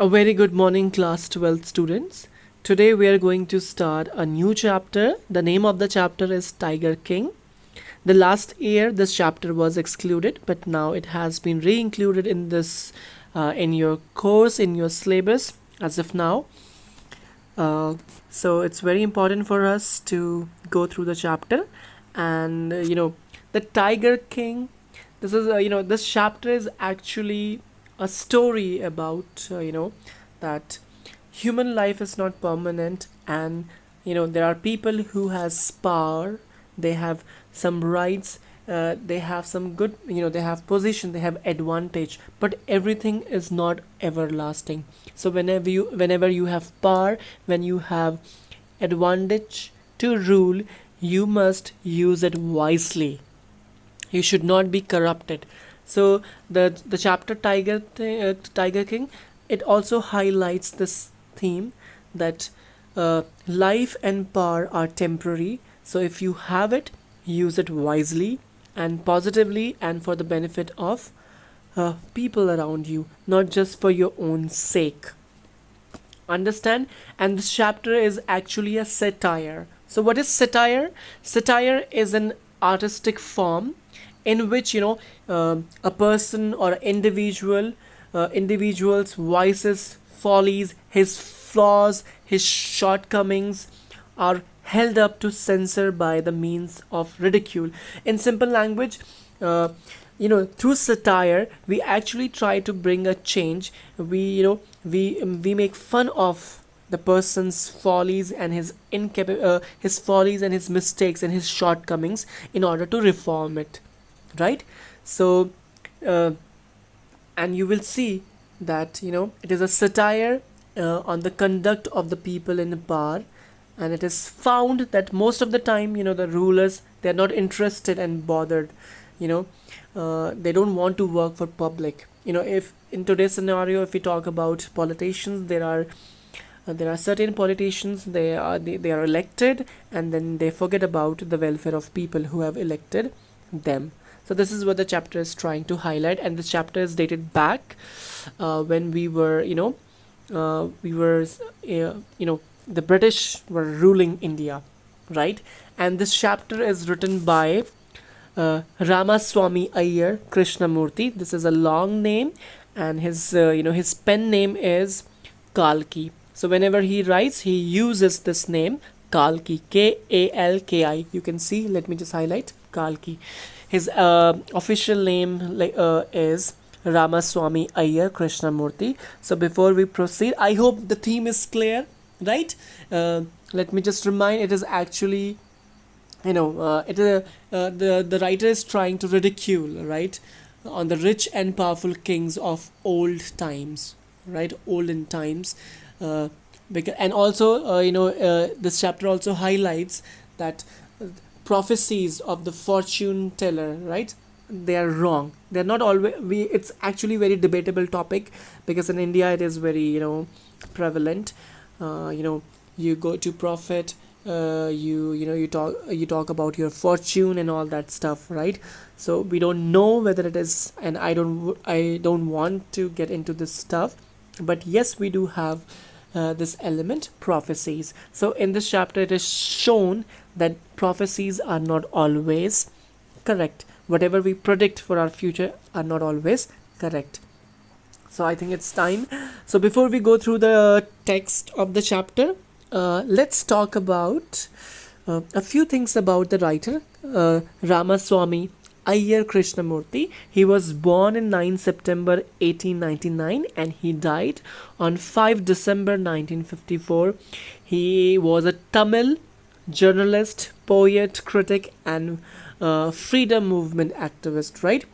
A very good morning, class 12 students. Today we are going to start a new chapter. The name of the chapter is Tiger King. The last year this chapter was excluded, but now it has been re-included in this in your course, in your syllabus as of now. So it's very important for us to go through the chapter, and the Tiger King. This is this chapter is actually a story about that human life is not permanent, and there are people who has power, they have some rights, they have some good, they have position, they have advantage, but everything is not everlasting. So whenever you have power, when you have advantage to rule, you must use it wisely. You should not be corrupted. So the chapter Tiger King, it also highlights this theme that life and power are temporary. So if you have it, use it wisely and positively, and for the benefit of people around you, not just for your own sake. Understand? And this chapter is actually a satire. So what is satire? Satire is an artistic form in which a person or individual's vices, follies, his flaws, his shortcomings are held up to censor by the means of ridicule. In simple language, through satire we actually try to bring a change. We make fun of the person's follies and his follies and his mistakes and his shortcomings in order to reform it, right? So uh, and you will see that it is a satire on the conduct of the people in power, and it is found that most of the time the rulers, they're not interested and bothered. you know they don't want to work for public. If in today's scenario, if we talk about politicians, there are certain politicians, they are elected, and then they forget about the welfare of people who have elected them. So this is what the chapter is trying to highlight, and this chapter is dated back when the British were ruling India, right? And this chapter is written by Ramaswamy Iyer Krishnamurti. This is a long name, and his pen name is Kalki. So whenever he writes, he uses this name Kalki, Kalki. You can see. Let me just highlight Kalki. His official name is Ramaswamy Iyer Krishnamurti. So before we proceed, I hope the theme is clear, right? Let me just remind. It is actually the writer is trying to ridicule, right, on the rich and powerful kings of old times, right, olden times. And also this chapter also highlights that prophecies of the fortune teller, right, they are wrong. They're not always we It's actually very debatable topic, because in India it is very prevalent. You go to prophet, you talk about your fortune and all that stuff, right? So we don't know whether it is, and I don't want to get into this stuff, but yes, we do have this element, prophecies. So in this chapter it is shown that prophecies are not always correct. Whatever we predict for our future are not always correct. So I think it's time. So before we go through the text of the chapter, let's talk about a few things about the writer, Ramaswamy Iyer Krishnamurti. He was born in 9 September 1899, and he died on 5 December 1954. He was a Tamil journalist, poet, critic, and freedom movement activist, right?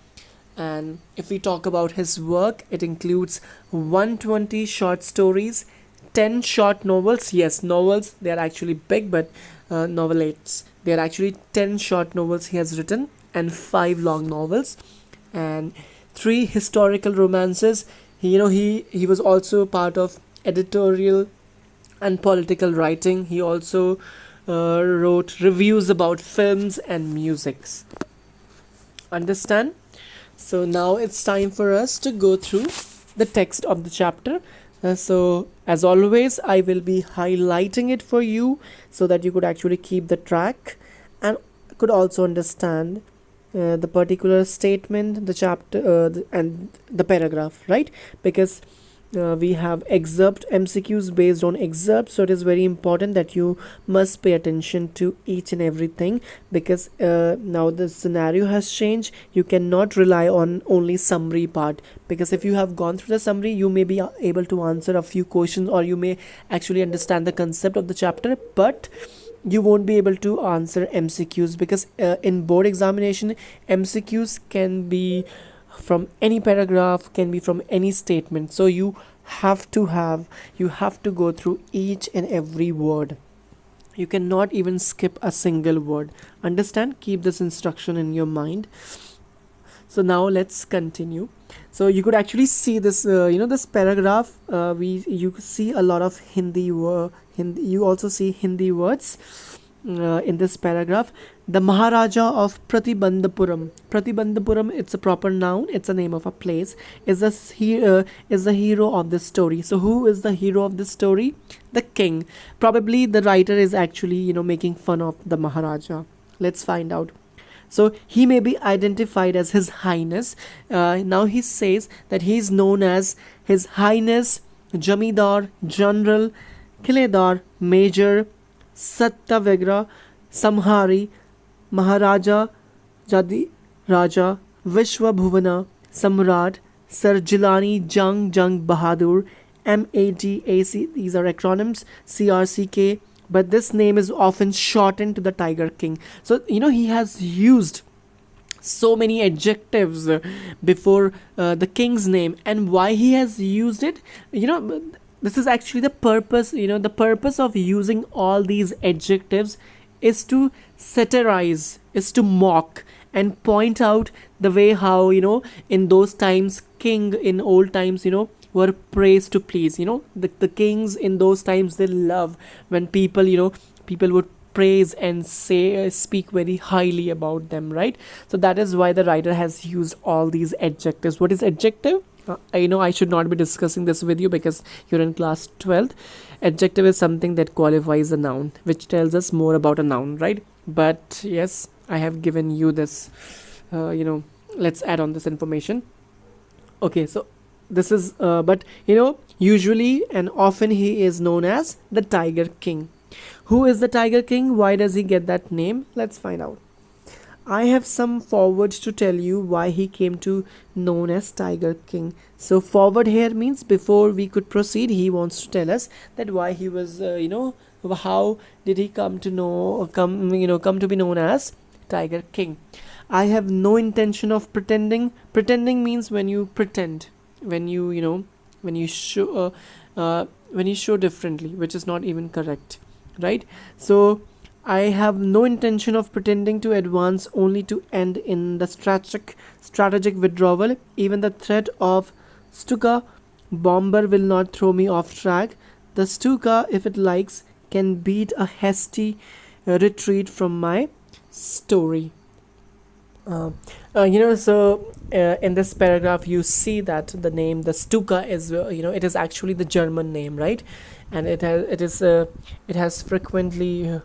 And if we talk about his work, it includes 120 short stories, 10 short novels. Yes, novels, they are actually big, but novelettes, they are actually 10 short novels he has written, and 5 long novels, and 3 historical romances. He was also part of editorial and political writing. He also wrote reviews about films and musics. Understand? So now it's time for us to go through the text of the chapter. So as always, I will be highlighting it for you so that you could actually keep the track and could also understand the particular statement, the chapter, and the paragraph, right? Because we have excerpt MCQs based on excerpt, so it is very important that you must pay attention to each and everything, because now the scenario has changed. You cannot rely on only summary part, because if you have gone through the summary, you may be able to answer a few questions, or you may actually understand the concept of the chapter, but you won't be able to answer MCQs, because in board examination, MCQs can be from any paragraph, can be from any statement, so you have to go through each and every word. You cannot even skip a single word. Understand? Keep this instruction in your mind. So now let's continue. So you could actually see this, this paragraph. You see a lot of Hindi. You also see Hindi words in this paragraph. The Maharaja of Pratibandhapuram. Pratibandhapuram, it's a proper noun. It's a name of a place. Is the hero of this story. So who is the hero of this story? The king. Probably the writer is actually making fun of the Maharaja. Let's find out. So he may be identified as His Highness. Now he says that he is known as His Highness Jamidar General Kiledar Major Satyavigra Samhari Maharaja Jadi Raja Vishwa Bhuvana Samrat Sir Jilani Jung Bahadur MATAC. These are acronyms. CRCK. But this name is often shortened to the Tiger King. So he has used so many adjectives before the king's name. And why he has used it, this is actually the purpose. The purpose of using all these adjectives is to satirize, is to mock and point out the way how in those times, king in old times, were praised to please. The kings in those times, they love when people would praise and speak very highly about them, right? So that is why the writer has used all these adjectives. What is adjective? I should not be discussing this with you because you're in class 12th. Adjective is something that qualifies a noun, which tells us more about a noun, right? But yes, I have given you this, let's add on this information. Okay, so this is but usually and often he is known as the Tiger King. Who is the Tiger King? Why does he get that name? Let's find out. I have some forwards to tell you why he came to known as Tiger King. So forward here means before we could proceed, he wants to tell us that why he was how did he come to be known as Tiger King. I have no intention of pretending. Pretending means when you pretend, when you show differently, which is not even correct, right? So I have no intention of pretending to advance, only to end in the strategic withdrawal. Even the threat of Stuka bomber will not throw me off track. The Stuka, if it likes, can beat a hasty retreat from my story. In this paragraph you see that the name, the Stuka, is it is actually the German name, right? And it has frequently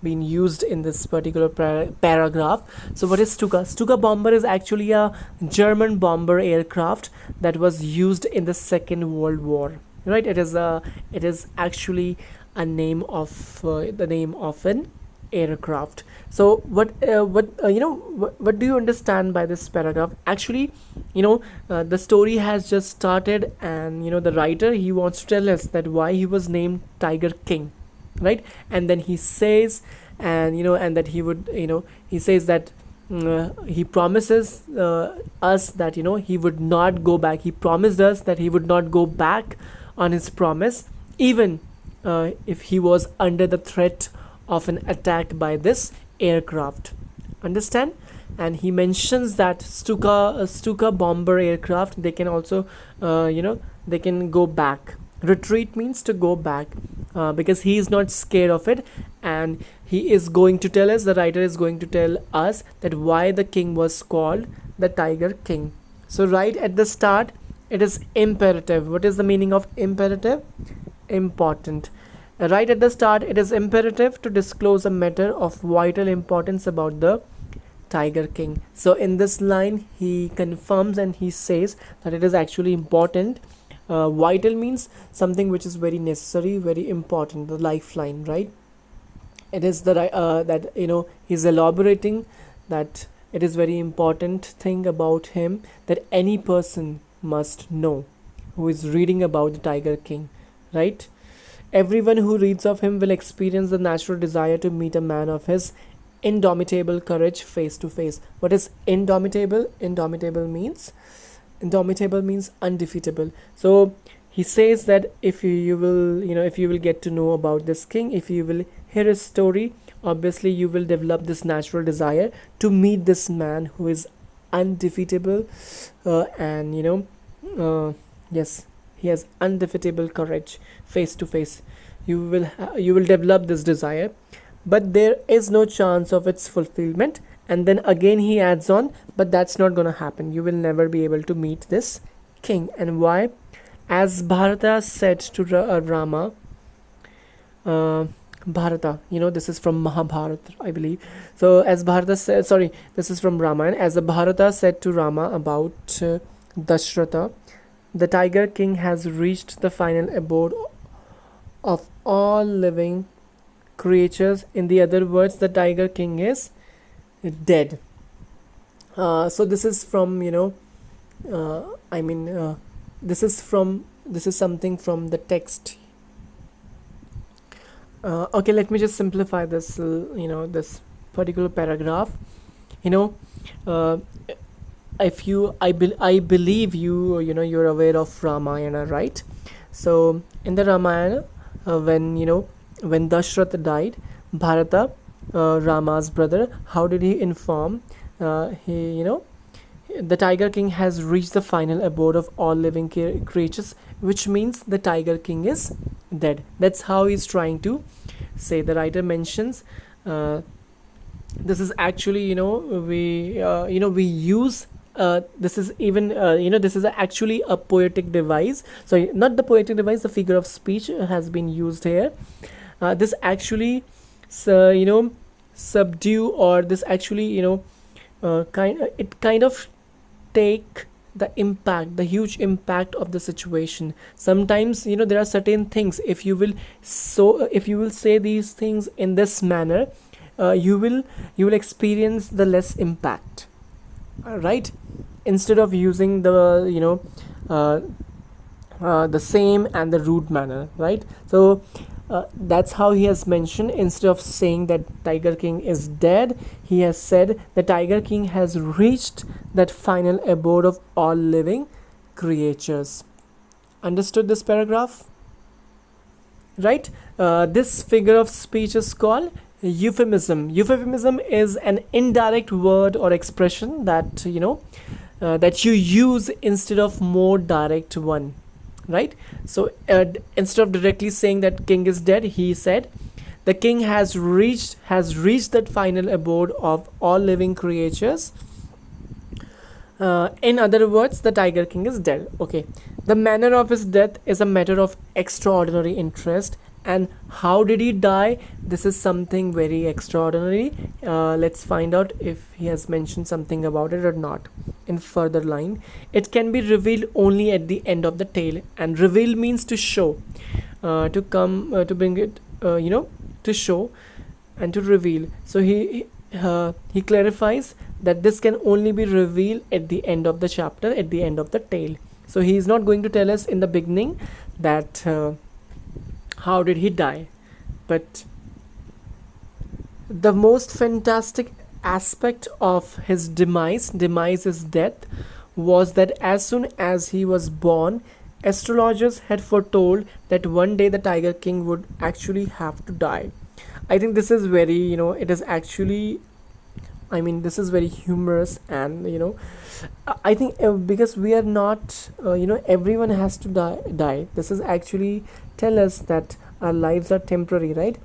been used in this particular paragraph. So what is Stuka? Stuka bomber is actually a German bomber aircraft that was used in the Second World War, right? It is actually a name of the name of an aircraft. So what do you understand by this paragraph? Actually, the story has just started, and the writer, he wants to tell us that why he was named Tiger King, right? And then he says, and that he would, he says that he promises us that he would not go back. He promised us that he would not go back on his promise, even if he was under the threat of an attack by this aircraft. Understand? And he mentions that Stuka bomber aircraft, they can also they can go back. Retreat means to go back, because he is not scared of it, and he is going to tell us, the writer is going to tell us that why the king was called the Tiger King. So right at the start It is imperative. What is the meaning of imperative? Important. Right at the start, it is imperative to disclose a matter of vital importance about the Tiger King. So in this line, he confirms and he says that it is actually important. Vital means something which is very necessary, very important, the lifeline, right? It is that he's elaborating that it is very important thing about him that any person must know who is reading about the Tiger King, right? Everyone who reads of him will experience the natural desire to meet a man of his indomitable courage face to face. What is indomitable? Indomitable means undefeatable. So he says that if you will, if you will get to know about this king, if you will hear his story, obviously you will develop this natural desire to meet this man who is undefeatable, and yes, he has undefeatable courage face to face. You will develop this desire, but there is no chance of its fulfillment. And then again he adds on, but that's not gonna happen. You will never be able to meet this king. And why? As Bharata said to Rama, Bharata, this is from Mahabharata, I believe. So as Bharata said, sorry, this is from Ramayana. As the Bharata said to Rama about Dashratha, the Tiger King has reached the final abode of all living creatures. In the other words, the Tiger King is dead. So this is from this is something from the text. Okay, let me just simplify this. This particular paragraph. Uh, if you, I believe you're aware of Ramayana, right? So in the Ramayana, when Dashrath died, Bharata, Rama's brother, how did he inform? The Tiger King has reached the final abode of all living creatures, which means the Tiger King is dead. That's how he's trying to say. The writer mentions this is actually we use this is even this is actually a poetic device. So not the poetic device, the figure of speech has been used here. This actually subdue, or this actually kind of take the huge impact of the situation. Sometimes there are certain things, if you will say these things in this manner, you will experience the less impact, right? Instead of using the same and the rude manner, right? So that's how he has mentioned. Instead of saying that Tiger King is dead, he has said the Tiger King has reached that final abode of all living creatures. Understood this paragraph, right? This figure of speech is called euphemism. Euphemism is an indirect word or expression that that you use instead of more direct one, right? So instead of directly saying that king is dead, he said the king has reached that final abode of all living creatures. In other words, the Tiger King is dead. Okay, the manner of his death is a matter of extraordinary interest. And how did he die? This is something very extraordinary. Let's find out if he has mentioned something about it or not in further line. It can be revealed only at the end of the tale. And reveal means to show, to bring it, to show and to reveal. So he clarifies that this can only be revealed at the end of the chapter, at the end of the tale. So he is not going to tell us in the beginning that how did he die. But the most fantastic aspect of his demise is death, was that as soon as he was born, astrologers had foretold that one day the Tiger King would actually have to die. I think this is very, it is actually, this is very humorous. And I think because we are not everyone has to die. This is actually tell us that our lives are temporary, right?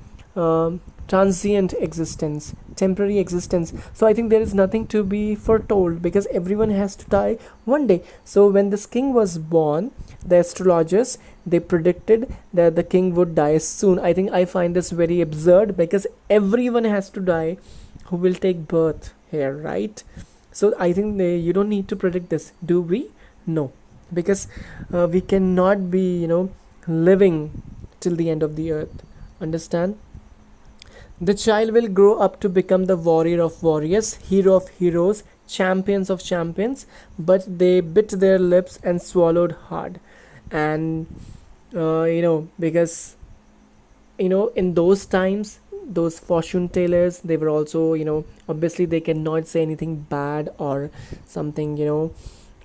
transient existence, temporary existence. So I think there is nothing to be foretold because everyone has to die one day. So when this king was born, the astrologers, they predicted that the king would die soon. I think I find this very absurd because everyone has to die who will take birth here, right? So I think you don't need to predict this, do we? No, because we cannot be, living till the end of the earth. Understand? The child will grow up to become the warrior of warriors, hero of heroes, champions of champions, but they bit their lips and swallowed hard. And because in those times, those fortune tellers, they were also, obviously they cannot say anything bad or something,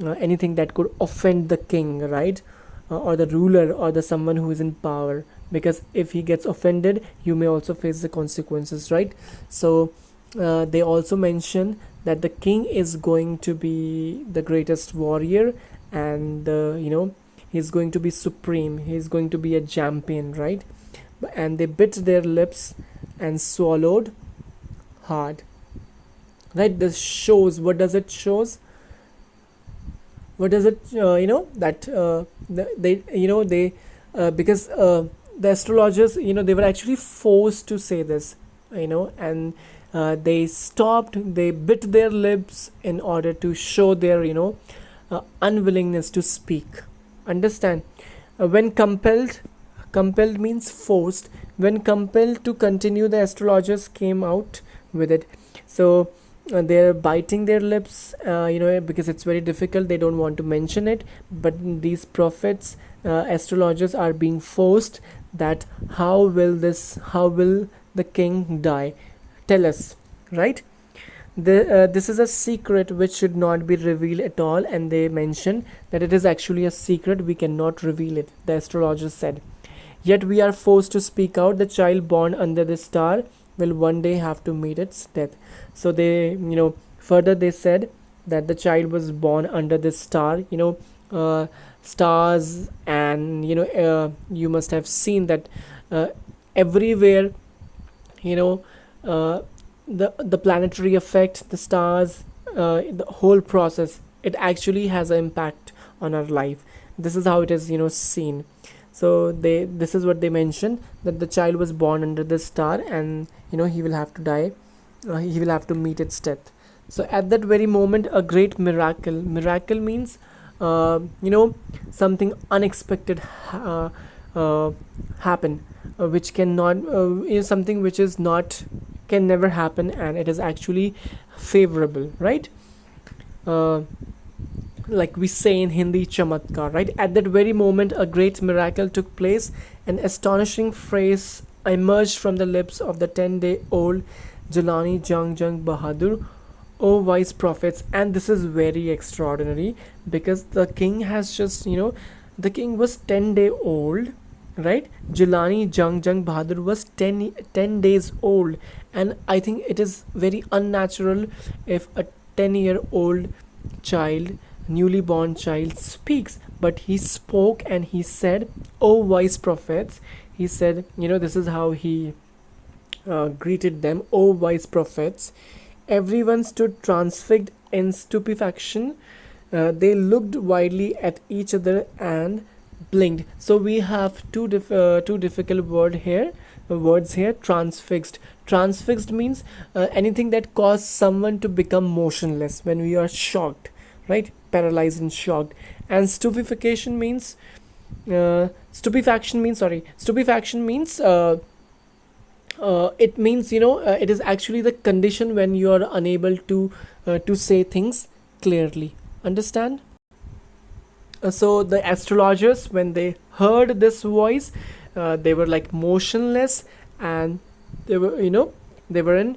anything that could offend the king, right? Or the ruler or the someone who is in power, because if he gets offended, you may also face the consequences, right? So they also mention that the king is going to be the greatest warrior, and he's going to be supreme, he's going to be a champion, right? And they bit their lips and swallowed hard, right? This shows, what does it shows? What does it that they because the astrologers, they were actually forced to say this, and they stopped, they bit their lips in order to show their unwillingness to speak. Understand? When compelled means forced. When compelled to continue, the astrologers came out with it. So they're biting their lips, because it's very difficult, they don't want to mention it, but these prophets, astrologers, are being forced that how will the king die? Tell us, right? This is a secret which should not be revealed at all, and they mention that it is actually a secret, we cannot reveal it, the astrologers said. Yet we are forced to speak out. The child born under the star will one day have to meet its death. So they, further they said that the child was born under this star, stars, and you must have seen that everywhere, the planetary effect, the stars, the whole process, it actually has an impact on our life. This is how it is, seen. So this is what they mentioned, that the child was born under this star, and he will have to die, he will have to meet its death. So at that very moment, a great miracle means something unexpected happen, which cannot is something which is not, can never happen, and it is actually favorable, right? uh, like we say in Hindi, chamatkar, right? At that very moment, a great miracle took place. An astonishing phrase emerged from the lips of the 10-day-old Jalani Jung Bahadur. O wise prophets, and this is very extraordinary because the king has just, the king was 10-day old, right? Jalani Jung Bahadur was 10 days old, and I think it is very unnatural if a 10-year-old child, newly born child, speaks. But he spoke and he said, "O wise prophets," he said, this is how he greeted them, "O wise prophets." Everyone stood transfixed in stupefaction. They looked widely at each other and blinked. So we have two difficult words here. Transfixed. Transfixed means anything that causes someone to become motionless when we are shocked, right? Paralyzed and shocked. And stupefaction means it means, it is actually the condition when you are unable to say things clearly. Understand? So the astrologers, when they heard this voice, they were like motionless, and they were, they were in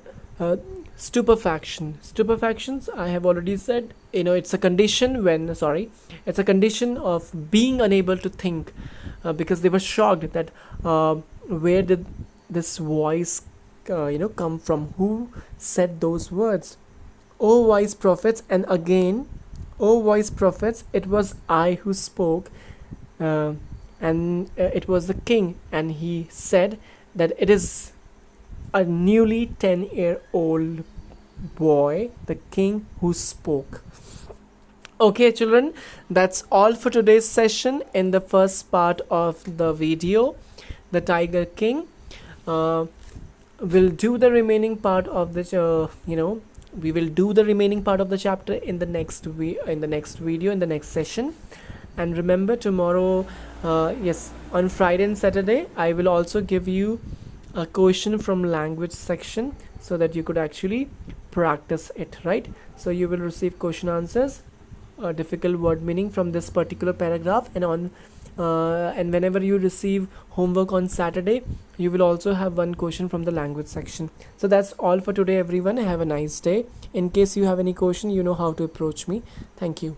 stupefactions. I have already said, it's a condition when, it's a condition of being unable to think, because they were shocked that where did this voice come from, who said those words? O wise prophets. And again, O wise prophets, it was I who spoke, and it was the king, and he said that it is a newly 10-year-old boy, the king who spoke. Okay, children, that's all for today's session in the first part of the video, the Tiger King. We'll do the remaining part of the we will do the remaining part of the chapter in the next video, in the next session. And remember, tomorrow, yes, on Friday and Saturday, I will also give you a question from language section so that you could actually practice it, right? So you will receive question answers, difficult word meaning from this particular paragraph, and whenever you receive homework on Saturday, you will also have one question from the language section. So that's all for today, everyone. Have a nice day. In case you have any question, you know how to approach me. Thank you.